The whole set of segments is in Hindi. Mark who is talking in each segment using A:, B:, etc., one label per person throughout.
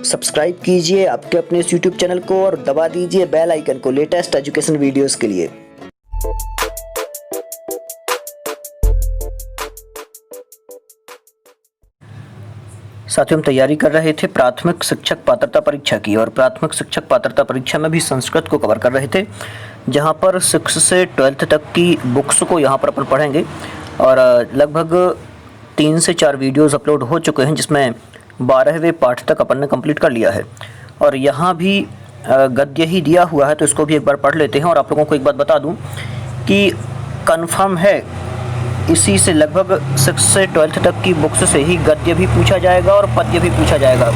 A: सब्सक्राइब कीजिए आपके अपने इस YouTube चैनल को और दबा दीजिए बेल आइकन को लेटेस्ट एजुकेशन वीडियोस के लिए। साथियों, हम तैयारी कर रहे थे प्राथमिक शिक्षक पात्रता परीक्षा की और प्राथमिक शिक्षक पात्रता परीक्षा में भी संस्कृत को कवर कर रहे थे, जहां पर 6 से 12th तक की बुक्स को यहां पर अपन पढ़ेंगे और लगभग 3 से 4 वीडियोस अपलोड हो चुके हैं, जिसमें 12वें पाठ तक अपन ने कंप्लीट कर लिया है। और यहाँ भी गद्य ही दिया हुआ है, तो इसको भी एक बार पढ़ लेते हैं। और आप लोगों को एक बात बता दूं कि कंफर्म है इसी से लगभग 6 से 12th तक की बुक्स से ही गद्य भी पूछा जाएगा और पद्य भी पूछा जाएगा,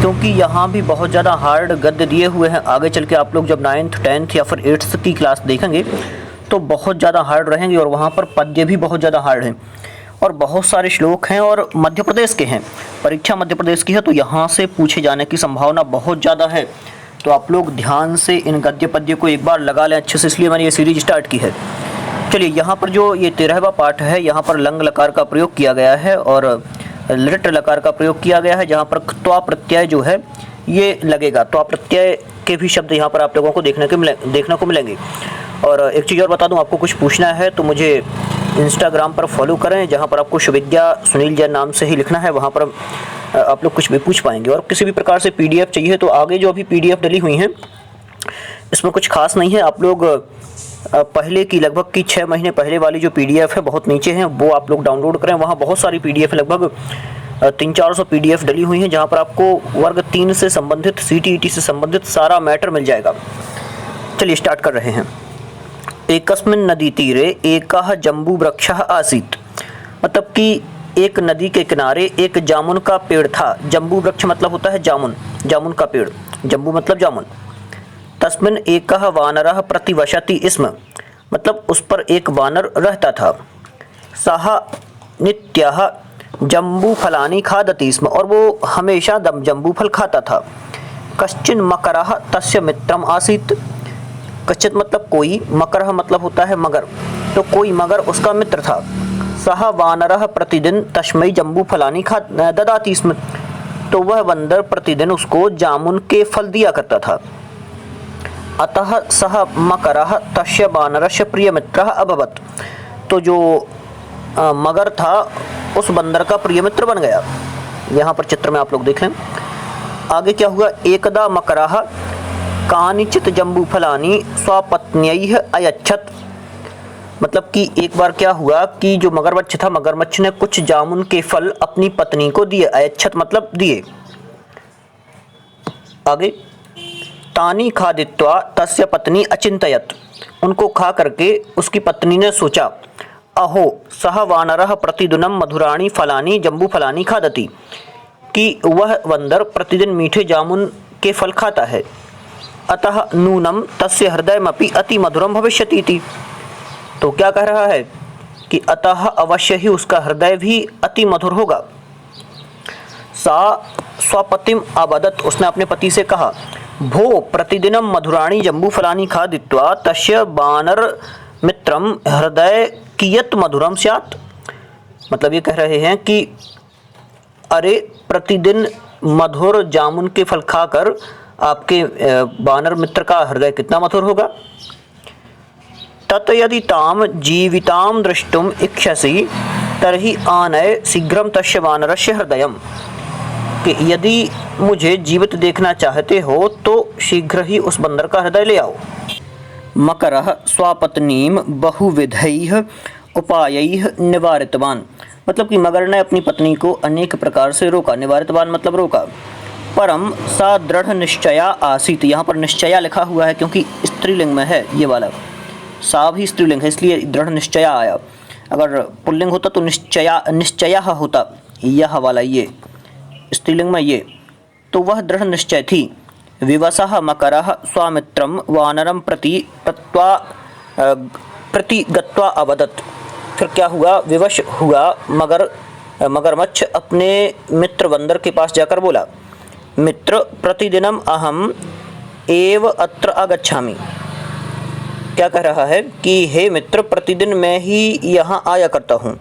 A: क्योंकि यहाँ भी बहुत ज़्यादा हार्ड गद्य दिए हुए हैं। आगे चल के आप लोग जब 9th 10th या फिर 8th की क्लास देखेंगे तो बहुत ज़्यादा हार्ड रहेंगे और वहाँ पर पद्य भी बहुत ज़्यादा हार्ड हैं और बहुत सारे श्लोक हैं और मध्य प्रदेश के हैं। परीक्षा मध्य प्रदेश की है, तो यहाँ से पूछे जाने की संभावना बहुत ज़्यादा है। तो आप लोग ध्यान से इन गद्य पद्य को एक बार लगा लें अच्छे से, इसलिए मैंने ये सीरीज स्टार्ट की है। चलिए, यहाँ पर जो ये 13वां पाठ है, यहाँ पर लंग लकार का प्रयोग किया गया है और लिट लकार का प्रयोग किया गया है, जहाँ पर त्वा प्रत्यय जो है ये लगेगा। त्वा प्रत्यय के भी शब्द यहाँ पर आप लोगों को देखने को मिलेंगे। और एक चीज़ और बता दूँ, आपको कुछ पूछना है तो मुझे इंस्टाग्राम पर फॉलो करें, जहाँ पर आपको शुविद्या सुनील जैन नाम से ही लिखना है। वहाँ पर आप लोग कुछ भी पूछ पाएंगे। और किसी भी प्रकार से PDF चाहिए तो आगे जो अभी PDF डली हुई हैं इसमें कुछ खास नहीं है। आप लोग पहले की लगभग की 6 महीने पहले वाली जो PDF है बहुत नीचे हैं, वो आप लोग डाउनलोड करें। वहाँ बहुत सारी PDF लगभग 300-400 PDF डली हुई हैं, जहाँ पर आपको वर्ग 3 से संबंधित CTET से संबंधित सारा मैटर मिल जाएगा। चलिए स्टार्ट कर रहे हैं। एकस्मिन् नदी तीरे एकः जम्बू वृक्षः आसीत्, मतलब कि एक नदी के किनारे एक जामुन का पेड़ था। जम्बू वृक्ष मतलब होता है जामुन, जामुन का पेड़, जम्बू मतलब जामुन। तस्मिन् एकः वानरः प्रतिवसति स्म, मतलब उस पर एक वानर रहता था। सः नित्यः जम्बू फलानि खादति स्म, और वो हमेशा जम्बू फल खाता था। कश्चिन् मकरः तस्य मित्रम् आसीत्, कश्चित् मतलब कोई, मकरः मतलब होता है मगर, तो कोई मगर उसका मित्र था। सः वानरः प्रतिदिन तस्मै जम्बू फलानि ददाति स्म, तो वह बंदर प्रतिदिन उसको जामुन के फल दिया करता था। अतः सः मकरः तस्य वानरस्य प्रिय मित्रः अभवत्, तो जो मगर था उस बंदर का प्रिय मित्र बन गया। यहाँ पर चित्र में आप लोग देखें आगे क्या हुआ। एकदा मकरः कानिचित जम्बू फलानि स्वपत्न्यैः अयच्छत्, मतलब कि एक बार क्या हुआ कि जो मगरमच्छ था, मगरमच्छ ने कुछ जामुन के फल अपनी पत्नी को दिए। अयच्छत् मतलब दिए। आगे, तानि खादित्वा तस्य पत्नी अचिंतयत्, उनको खा करके उसकी पत्नी ने सोचा। अहो सः वानरः प्रतिदिनं मधुराणि फलानि जम्बू फलानि खादति, कि वह बंदर प्रतिदिन मीठे जामुन के फल खाता है। अतः नूनं तस्य हृदयमपि अति मधुरं भविष्यति इति, तो क्या कह रहा है कि अतः अवश्य ही उसका हृदय भी अति मधुर होगा। सा स्वपतिम अवदत्, उसने अपने पति से कहा। भो प्रतिदिनं मधुराणि जम्बू फलानि खादित्वा तस्य वानर मित्रम हृदय कियत् मधुरम स्यात्, मतलब ये कह रहे हैं कि अरे प्रतिदिन मधुर जामुन के फल खाकर आपके वानर मित्र का हृदय कितना मधुर होगा। तत् यदि ताम जीवितां द्रष्टुम इच्छसि तर्हि आनय शीघ्रं तस्य वानरस्य हृदयम्, कि यदि मुझे जीवित देखना चाहते हो तो शीघ्र ही उस बंदर का हृदय ले आओ। मकरः स्वपत्नीं बहुविधैः उपायैः निवारितवान्, मतलब कि मगर ने अपनी पत्नी को अनेक प्रकार से रोका। निवारितवान मतलब रोका। परम सा दृढ़ निश्चया आसीत, यहाँ पर निश्चया लिखा हुआ है क्योंकि स्त्रीलिंग में है ये वाला, सा भी स्त्रीलिंग है इसलिए दृढ़ निश्चया आया। अगर पुल्लिंग होता तो निश्चया होता, यह वाला ये स्त्रीलिंग में ये, तो वह दृढ़ निश्चय थी। विवसः मकरः स्वामित्रं वानरं प्रति गत्वा अवदत्, फिर क्या हुआ, विवश हुआ मगरमच्छ अपने मित्र बंदर के पास जाकर बोला। मित्र प्रतिदिनम अहम एव अत्र आगच्छामि, क्या कह रहा है कि हे मित्र प्रतिदिन मैं ही यहाँ आया करता हूँ।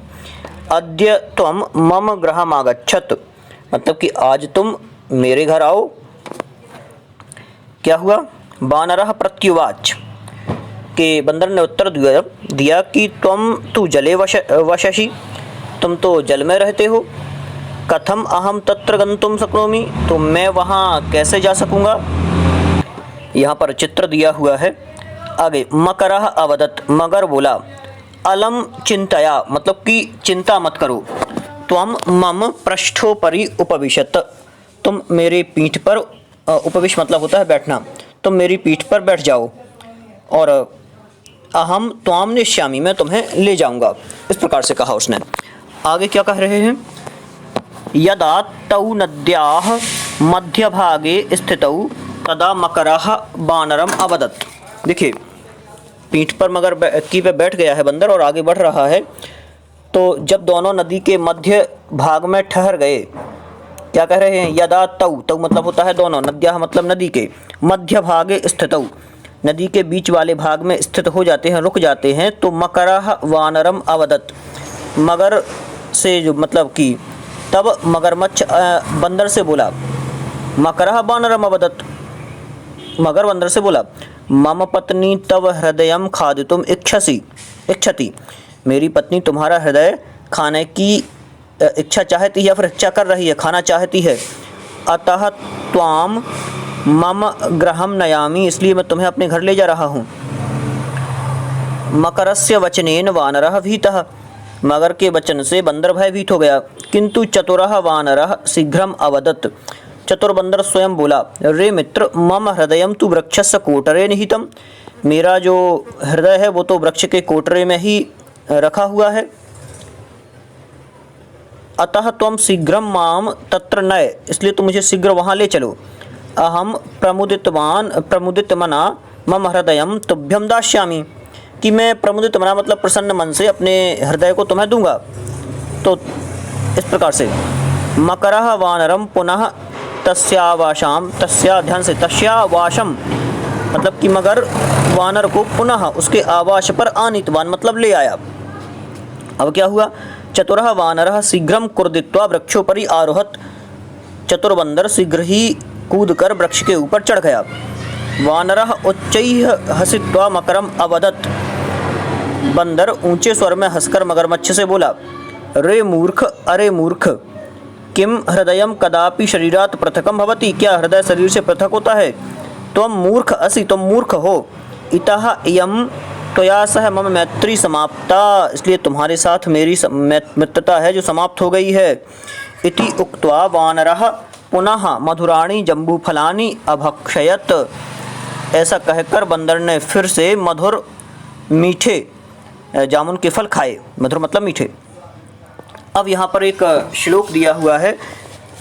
A: अद्य त्वं मम गृहम् आगच्छत्, मतलब कि आज तुम मेरे घर आओ। क्या हुआ? वानरः प्रत्युवाच के बंदर ने उत्तर दिया कि तू जले वशसि, तुम तो जल में रहते हो। कथम अहम तत्र गंतुम शक्नोमि, तो मैं वहाँ कैसे जा सकूँगा? यहाँ पर चित्र दिया हुआ है। आगे मकरः अवदत्, मगर बोला, अलम चिंतया, मतलब कि चिंता मत करो। त्वम मम पृष्ठोपरि उपविशत, तुम मेरे पीठ पर, उपविश मतलब होता है बैठना, तुम मेरी पीठ पर बैठ जाओ। और अहम त्वाम निश्यामि, मैं तुम्हें ले जाऊंगा। इस प्रकार से कहा उसने। आगे क्या कह रहे हैं? यदा तौ नद्याः मध्यभागे स्थितौ तदा मकरः वानरम अवदत्। देखिए, पीठ पर मगर की पे बैठ गया है बंदर और आगे बढ़ रहा है। तो जब दोनों नदी के मध्य भाग में ठहर गए, क्या कह रहे हैं? यदा तौ मतलब होता है दोनों, नद्याः मतलब नदी के, मध्य भागे स्थितौ, नदी के बीच वाले भाग में स्थित हो जाते हैं, रुक जाते हैं। तो मकरः वानरम अवदत्, मगर से जो मतलब कि तब मगरमच्छ बंदर से बोला, मकरः वानरम अवदत्, मगर बंदर से बोला, मम पत्नी तव हृदयम खादितुम इच्छति, मेरी पत्नी तुम्हारा हृदय खाने की इच्छा चाहती है या फिर इच्छा कर रही है, खाना चाहती है। अतः त्वाम मम गृहम नयामि, इसलिए मैं तुम्हें अपने घर ले जा रहा हूँ। मकरस्य वचनेन वानरः भीतः, मगर के वचन से बंदर भयभीत हो गया। किंतु चतुरः वानरः शीघ्रम अवदत्, चतुर बंदर स्वयं बोला, रे मित्र, मम हृदयम तु वृक्षस्य कोटरे निहितम, मेरा जो हृदय है वो तो वृक्ष के कोटरे में ही रखा हुआ है। अतः त्वम शीघ्रम माम तत्र नय, इसलिए तुम मुझे शीघ्र वहाँ ले चलो। अहम प्रमुदित मना मम हृदयम तुभ्यम दास्यामि, कि मैं प्रमुदित मना मतलब प्रसन्न मन से अपने हृदय को तुम्हें दूंगा। तो इस प्रकार से मकरः वानरम पुनः तस्यावाशम, ध्यान से, तस्यावाशम मतलब कि मगर वानर को पुनः उसके आवास पर आनीतवान मतलब ले आया। अब क्या हुआ? चतुरः वानरः शीघ्रम कुर्दित्वा वृक्षोपरि आरोहत, चतुर बंदर शीघ्र ही कूदकर वृक्ष के ऊपर चढ़ गया। वानरः उच्चैः हसित्वा मकरम अवदत्, बंदर ऊंचे स्वर में हंसकर मगरमच्छ से बोला, रे मूर्ख, अरे मूर्ख, किम हृदयम कदापि शरीरात पृथकम भवति, क्या हृदय शरीर से पृथक होता है? त्वम मूर्ख असि, तुम मूर्ख हो। इतः इयं त्वया सह मम मैत्री समाप्ता, इसलिए तुम्हारे साथ मेरी मित्रता है जो समाप्त हो गई है। इति उक्त्वा वानरः पुनः मधुराणि जम्बूफलानि अभक्षयत, ऐसा कहकर बंदर ने फिर से मधुर मीठे जामुन के फल खाए। मधुर मतलब मीठे। अब यहाँ पर एक श्लोक दिया हुआ है,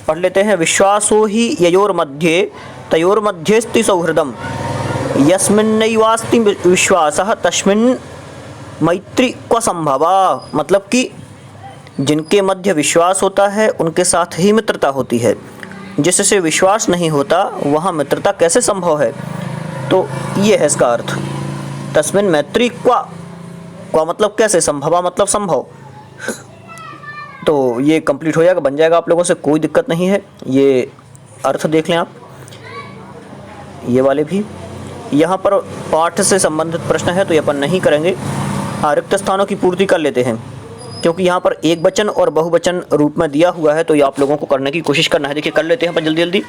A: पढ़ लेते हैं। विश्वासो हि ययोर्मध्ये तयोर्मध्येस्ति सौहृदम, यस्मिन्नैवास्ति विश्वासः तस्मिन् मैत्री क्व संभवा, मतलब कि जिनके मध्य विश्वास होता है उनके साथ ही मित्रता होती है, जिससे विश्वास नहीं होता वहाँ मित्रता कैसे संभव है? तो ये है इसका अर्थ। तस्मिन् मैत्री क्व मतलब कैसे, संभवा मतलब संभव। तो ये कंप्लीट हो जाएगा, बन जाएगा आप लोगों से, कोई दिक्कत नहीं है। ये अर्थ देख लें आप, ये वाले भी। यहाँ पर पाठ से संबंधित प्रश्न है तो ये अपन नहीं करेंगे, रिक्त स्थानों की पूर्ति कर लेते हैं, क्योंकि यहाँ पर एक वचन और बहुवचन रूप में दिया हुआ है, तो ये आप लोगों को करने की कोशिश करना है। देखिए कर लेते हैं अपन जल्दी जल्दी।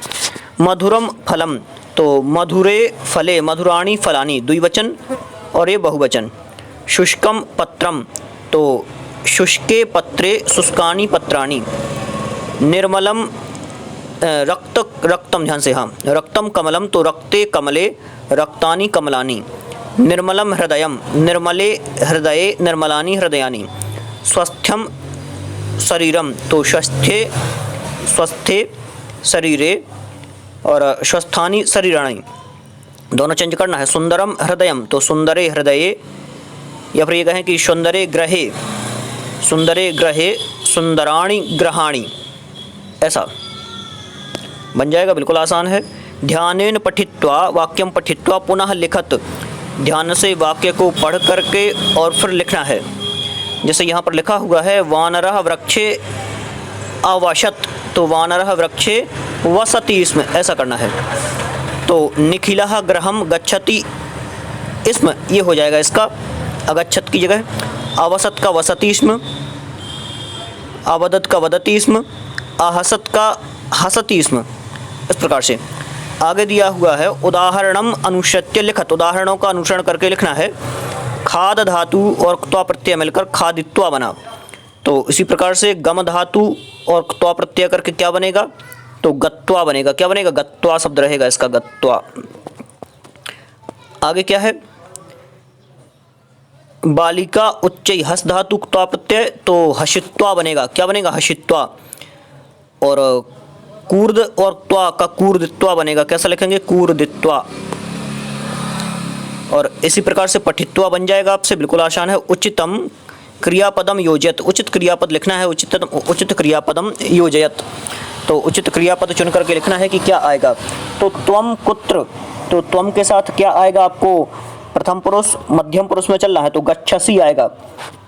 A: मधुरम फलम, तो मधुरे फले, मधुराणी फलानी द्विवचन और ये बहुवचन। शुष्कम पत्रम, तो शुष्के पत्रे शुष्कानि पत्राणि। निर्मलम रक्तम, ध्यान से, हाँ, रक्तम कमलम, तो रक्ते कमले रक्तानि कमलानि। निर्मलम हृदयम, निर्मले हृदये निर्मलानि हृदयानि। स्वस्थ्यम शरीरम, तो स्वस्थे शरीरे और स्वस्थानि शरीराणि, दोनों चेंज करना है। सुंदरम हृदयम, तो सुंदरे हृदये, या फिर ये कहें कि सुंदरे ग्रहे सुंदराणि ग्रहाणि, ऐसा बन जाएगा, बिल्कुल आसान है। ध्यानेन पठित्वा वाक्यम पठित्वा पुनः लिखत, ध्यान से वाक्य को पढ़ करके और फिर लिखना है। जैसे यहाँ पर लिखा हुआ है वानरः वृक्षे अवशत, तो वानरः वृक्षे वसति इसमें ऐसा करना है। तो निखिलः गृहं गच्छति इसमें ये हो जाएगा इसका अगच्छत की जगह, अवसत का वसति इसमें, अवदत का वदति इसमें, आहसत का हसति इसमें। इस प्रकार से आगे दिया हुआ है उदाहरणम अनुसृत्य लिखत, उदाहरणों का अनुसरण करके लिखना है। खाद धातु और क्त्वा प्रत्यय मिलकर खादित्वा बना। तो इसी प्रकार से गम धातु और क्त्वा प्रत्यय करके क्या बनेगा, तो गत्वा बनेगा। क्या बनेगा, गत्वा शब्द रहेगा इसका, गत्वा। आगे क्या है, बालिका उच्चई हस धातु क्त्वा प्रत्यय, तो हशित्वा बनेगा। क्या बनेगा, हशित्वा। और कूर्द और त्वा का कूर्दित्वा बनेगा। कैसा लिखेंगे, कूर्दित्वा। और इसी प्रकार से पठित्वा बन जाएगा आपसे, बिल्कुल आसान है। उचितम क्रियापदम योजयत, उचित क्रियापद लिखना है, उचित क्रियापदम योजयत। तो उचित क्रियापद चुन करके लिखना है कि क्या आएगा। तो त्वम कुत्र, तो त्वम के साथ क्या आएगा आपको, प्रथम पुरुष मध्यम पुरुष में चलना है, तो गच्छसि आएगा।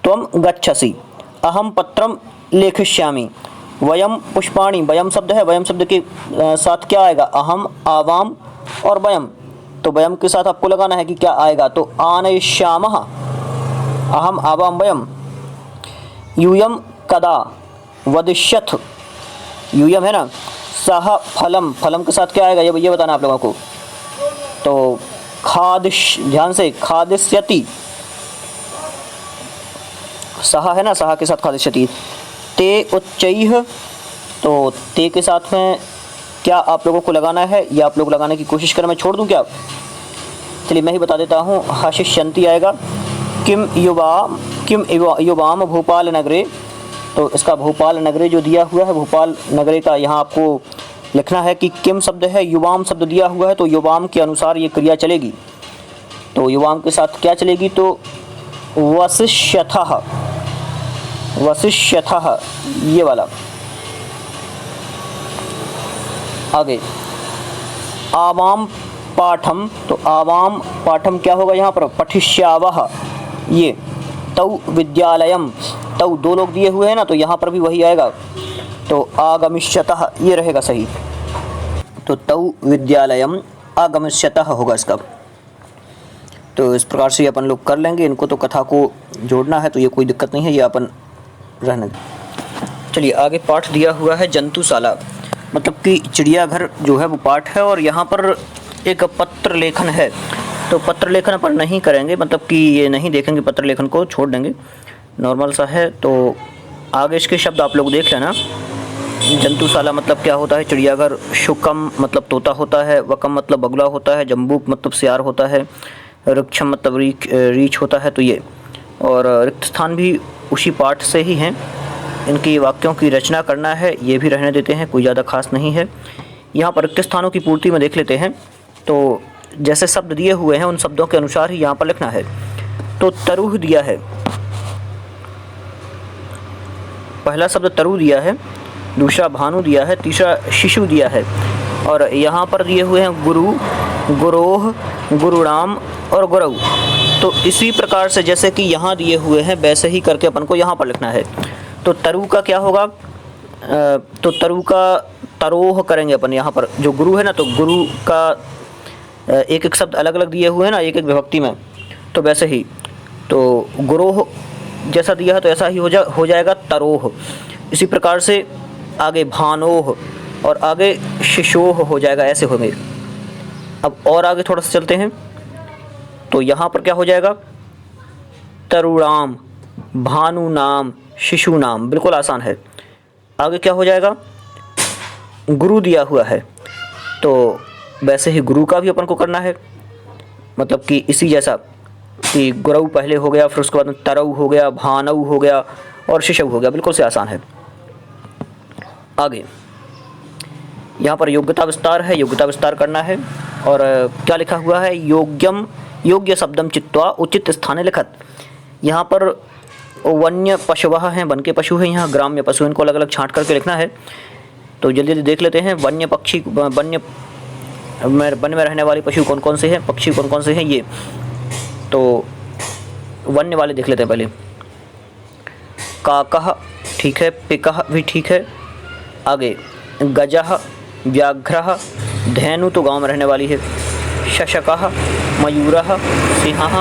A: त्वम गच्छसि। अहम पत्रम लेखिष्यामि। वयम पुष्पाणि, वयम शब्द है, वयम शब्द के साथ क्या आएगा, अहम, आवाम और वयम। तो वयम के साथ आपको लगाना है कि क्या आएगा, तो आनयिष्यामः, अहम आवाम वयम। यूयम कदा वदिष्यथ, यूयम है ना, सह फलम, फलम के साथ क्या आएगा ये बताना आप लोगों को। तो खादिश, ध्यान से, खादिष्यति, सह है ना, सह के साथ खादिष्यति। ते उच्चैः, तो ते के साथ में क्या आप लोगों को लगाना है, या आप लोग लगाने की कोशिश करें, मैं छोड़ दूं क्या, चलिए मैं ही बता देता हूँ। हशिष्यन्ति आएगा। किम युवाम भोपाल नगरे, तो इसका भोपाल नगरे जो दिया हुआ है, भोपाल नगरे का यहाँ आपको लिखना है कि किम शब्द है, युवाम शब्द दिया हुआ है, तो युवाम के अनुसार ये क्रिया चलेगी। तो युवाम के साथ क्या चलेगी, तो वसिष्यथः, वसिष्यथः ये वाला। आगे आवाम पाठम, तो आवाम पाठम क्या होगा यहाँ पर, पठिष्यावः ये। तौ विद्यालयम, तौ दो लोग दिए हुए हैं ना, तो यहाँ पर भी वही आएगा। तो आगमिष्यतः ये रहेगा सही। तो तौ विद्यालयम आगमिष्यतः होगा इसका। तो इस प्रकार से अपन लोग कर लेंगे। इनको तो कथा को जोड़ना है, तो ये कोई दिक्कत नहीं है, ये अपन रहने दें। चलिए आगे पाठ दिया हुआ है जंतुशाला, मतलब कि चिड़ियाघर जो है वो पाठ है। और यहाँ पर एक पत्र लेखन है, तो पत्र लेखन अपन नहीं करेंगे, मतलब कि ये नहीं देखेंगे, पत्र लेखन को छोड़ देंगे, नॉर्मल सा है। तो आगे इसके शब्द आप लोग देख लेना। जंतुशाला मतलब क्या होता है, चिड़ियाघर। शुकम मतलब तोता होता है, वकम मतलब बगुला होता है, जम्बूक मतलब सियार होता है, ऋक्षम मतलब रीछ होता है। तो ये और रिक्त स्थान भी उसी पाठ से ही हैं। इनकी वाक्यों की रचना करना है, ये भी रहने देते हैं, कोई ज़्यादा खास नहीं है। यहाँ पर रिक्त स्थानों की पूर्ति में देख लेते हैं। तो जैसे शब्द दिए हुए हैं उन शब्दों के अनुसार ही यहाँ पर लिखना है। तो तरुह दिया है, पहला शब्द तरु दिया है, दूसरा भानु दिया है, तीसरा शिशु दिया है। और यहाँ पर दिए हुए हैं गुरु, गुरोह, गुरुराम और गुरु। तो इसी प्रकार से जैसे कि यहाँ दिए हुए हैं वैसे ही करके अपन को यहाँ पर लिखना है। तो तरु का क्या होगा, तो तरु का तरोह करेंगे अपन। यहाँ पर जो गुरु है ना, तो गुरु का एक एक शब्द अलग अलग दिए हुए हैं ना, एक एक विभक्ति में, तो वैसे ही। तो गुरोह जैसा दिया है तो ऐसा ही हो जाएगा तरोह। इसी प्रकार से आगे भानोह और आगे शिशोह हो जाएगा, ऐसे होंगे। अब और आगे थोड़ा सा चलते हैं। तो यहाँ पर क्या हो जाएगा, तरुणाम, भानु नाम, शिशु नाम, बिल्कुल आसान है। आगे क्या हो जाएगा, गुरु दिया हुआ है, तो वैसे ही गुरु का भी अपन को करना है, मतलब कि इसी जैसा कि गुरु पहले हो गया, फिर उसके बाद तरऊ हो गया, भानऊ हो गया और शिशु हो गया, बिल्कुल से आसान है। आगे यहाँ पर योग्यता विस्तार है, योग्यता विस्तार करना है। और क्या लिखा हुआ है, योग्यम, योग्य शब्दम चित्वा उचित स्थाने लिखत। यहाँ पर वन्य पशुवः हैं, वन के पशु हैं, यहाँ ग्राम्य पशु, इनको अलग अलग छांट करके लिखना है। तो जल्दी जल्दी देख लेते हैं। वन्य पक्षी, वन में रहने वाले पशु कौन कौन से हैं, पक्षी कौन कौन से हैं, ये तो वन्य वाले देख लेते हैं पहले। काकः ठीक है, पिकः भी ठीक है। आगे गजः, व्याघ्रः, धेनु तो गांव में रहने वाली है, शशकः, मयूरः, सिंहः,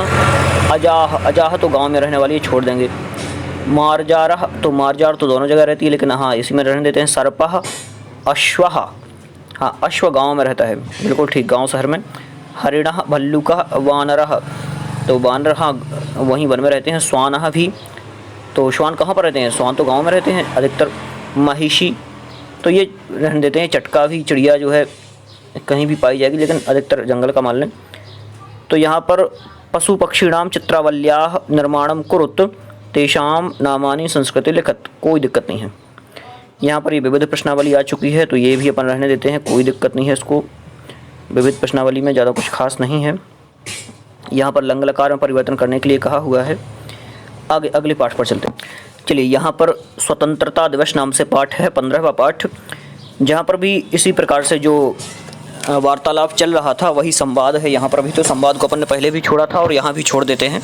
A: अजाह, अजाह तो गांव में रहने वाली है, छोड़ देंगे। मार्जारः, तो मार्जार तो दोनों जगह रहती है लेकिन हाँ इसी में रहने देते हैं। सर्पः, अश्वः, हाँ अश्व गांव में रहता है, बिल्कुल ठीक, गांव शहर में। हरिणः, भल्लुकः, वानरः, तो वानर हाँ वहीं वन में रहते हैं। श्वानः भी, तो श्वान कहाँ पर रहते हैं, श्वान तो गांव में रहते हैं अधिकतर। महिषी, तो ये रहने देते हैं। चटका भी चिड़िया जो है कहीं भी पाई जाएगी लेकिन अधिकतर जंगल का मान लें। तो यहाँ पर पशु पक्षीणाम चित्रावल्याः निर्माणम कुरुत तेषाम नामानि संस्कृते लिखत, कोई दिक्कत नहीं है। यहाँ पर ये विविध प्रश्नावली आ चुकी है तो ये भी अपन रहने देते हैं, कोई दिक्कत नहीं है इसको। विविध प्रश्नावली में ज़्यादा कुछ खास नहीं है। यहाँ पर लंग लकार में परिवर्तन करने के लिए कहा हुआ है। आगे अगले पाठ पर चलते हैं। चलिए, यहाँ पर स्वतंत्रता दिवस नाम से पाठ है, 15वां पाठ, जहाँ पर भी इसी प्रकार से जो वार्तालाप चल रहा था वही संवाद है। यहाँ पर भी तो संवाद को अपन ने पहले भी छोड़ा था और यहाँ भी छोड़ देते हैं।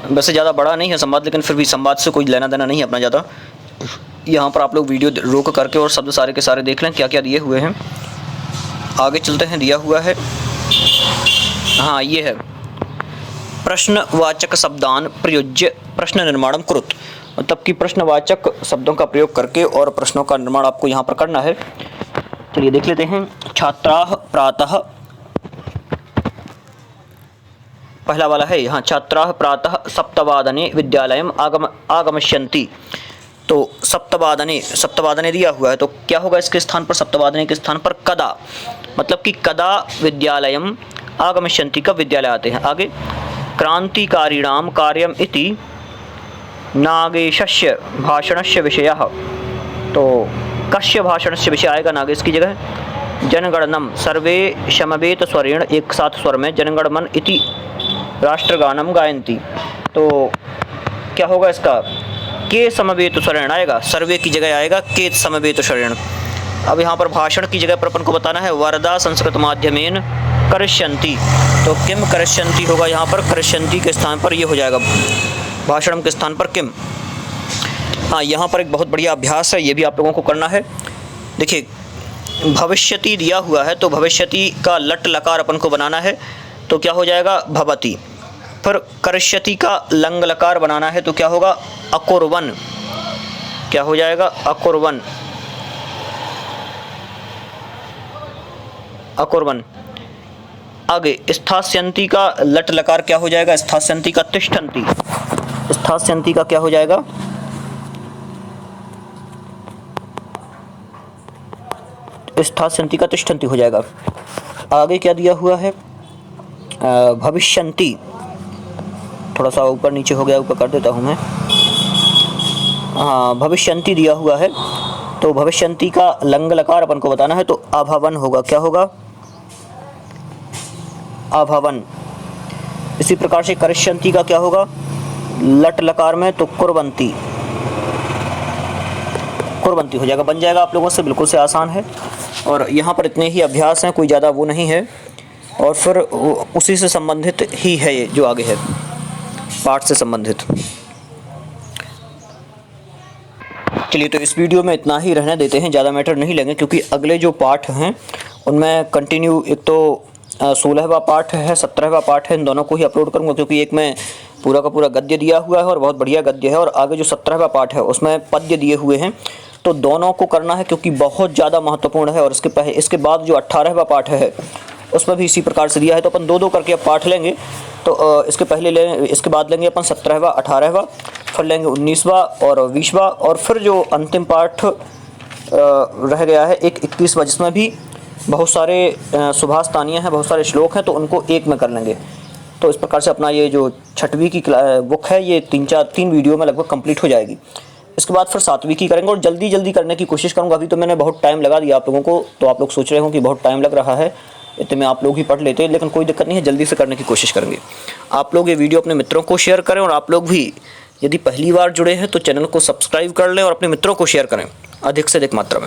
A: वैसे ज़्यादा बड़ा नहीं है संवाद, लेकिन फिर भी संवाद से कोई लेना देना नहीं है अपना ज़्यादा। यहाँ पर आप लोग वीडियो रोक करके और शब्द सारे के सारे देख लें क्या क्या दिए हुए हैं। आगे चलते हैं। दिया हुआ है, हाँ ये है, प्रश्नवाचक शब्दान प्रयुज्य प्रश्न निर्माणम कुरुत, मतलब कि प्रश्नवाचक शब्दों का प्रयोग करके और प्रश्नों का निर्माण आपको यहाँ पर करना है। चलिए देख लेते हैं। छात्राः प्रातः, पहला वाला है यहाँ, छात्राः प्रातः सप्तवादने विद्यालयम आगमिष्यन्ति। तो सप्तवादने, सप्तवादने दिया हुआ है तो क्या होगा इसके स्थान पर, सप्तवादने के स्थान पर कदा, मतलब कि कदा विद्यालयम आगमिष्यन्ति, कब विद्यालय आते हैं। आगे क्रांतिकारिणाम कार्यम इति नागेशस्य भाषणस्य विषयः, तो कस्य भाषणस्य विषय आएगा नागेश की जगह। जनगणनम सर्वे समवेत स्वरेण, एक साथ स्वर में, जनगणमन इति राष्ट्रगानम गायन्ति, तो क्या होगा इसका, के समवेत स्वरेण आएगा, सर्वे की जगह आएगा के समवेत स्वरेण। अब यहाँ पर भाषण की जगह पर अपन को बताना है वरदा संस्कृत माध्यमेन करिष्यन्ति, तो किम करिष्यन्ति होगा यहाँ पर, करिष्यन्ति के स्थान पर ये हो जाएगा, भाषणम के स्थान पर किम। हाँ, यहाँ पर एक बहुत बढ़िया अभ्यास है, ये भी आप लोगों को करना है। देखिए, भविष्यति दिया हुआ है तो भविष्यति का लट लकार अपन को बनाना है, तो क्या हो जाएगा भवति। फिर करिष्यति का लंग लकार बनाना है तो क्या होगा अकुर्वन, क्या हो जाएगा अकुर्वन, अकुर्वन। आगे स्थास्यन्ति का लट लकार क्या हो जाएगा, स्थास्यन्ति का तिष्ठन्ति, स्थास्यन्ति का क्या हो जाएगा स्थास्यन्ति का तिष्ठन्ति हो जाएगा। आगे क्या दिया हुआ है, भविष्यन्ति, थोड़ा सा ऊपर नीचे हो गया, ऊपर कर देता हूँ मैं। हाँ, भविष्यन्ति दिया हुआ है तो भविष्यन्ति का लंग लकार अपन को बताना है तो अभवन होगा, क्या होगा अभवन। इसी प्रकार से करिष्यन्ति का क्या होगा लट लकार में तो कुर्वन्ति, कुर्वन्ति हो जाएगा, बन जाएगा आप लोगों से, बिल्कुल से आसान है। और यहाँ पर इतने ही अभ्यास हैं, कोई ज़्यादा वो नहीं है, और फिर उसी से संबंधित ही है ये जो आगे है पाठ से संबंधित। चलिए, तो इस वीडियो में इतना ही रहने देते हैं, ज़्यादा मैटर नहीं लेंगे क्योंकि अगले जो पाठ हैं उनमें कंटिन्यू, एक तो 16वां पाठ है, 17वां पाठ है, इन दोनों को ही अपलोड करूंगा क्योंकि एक में पूरा का पूरा गद्य दिया हुआ है और बहुत बढ़िया गद्य है, और आगे जो 17वां पाठ है उसमें पद्य दिए हुए हैं, तो दोनों को करना है क्योंकि बहुत ज़्यादा महत्वपूर्ण है। और इसके बाद जो 18वां पाठ है उसमें भी इसी प्रकार से दिया है, तो अपन दो करके अब पाठ लेंगे। तो इसके बाद लेंगे अपन 17वां 18वां, फिर लेंगे 19वां और 20वां, और फिर जो अंतिम पाठ रह गया है एक 21वां, जिसमें भी बहुत सारे सुभाषतानियाँ हैं, बहुत सारे श्लोक हैं, तो उनको एक में कर लेंगे। तो इस प्रकार से अपना ये जो 6वीं की बुक है ये 3 वीडियो में लगभग कंप्लीट हो जाएगी। इसके बाद फिर 7वीं की करेंगे और जल्दी करने की कोशिश करूँगा। अभी तो मैंने बहुत टाइम लगा दिया आप लोगों को, तो आप लोग सोच रहे हो कि बहुत टाइम लग रहा है, इतने में आप लोग ही पढ़ लेते हैं, लेकिन कोई दिक्कत नहीं है, जल्दी से करने की कोशिश करेंगे। आप लोग ये वीडियो अपने मित्रों को शेयर करें, और आप लोग भी यदि पहली बार जुड़े हैं तो चैनल को सब्सक्राइब कर लें और अपने मित्रों को शेयर करें अधिक से अधिक मात्रा में।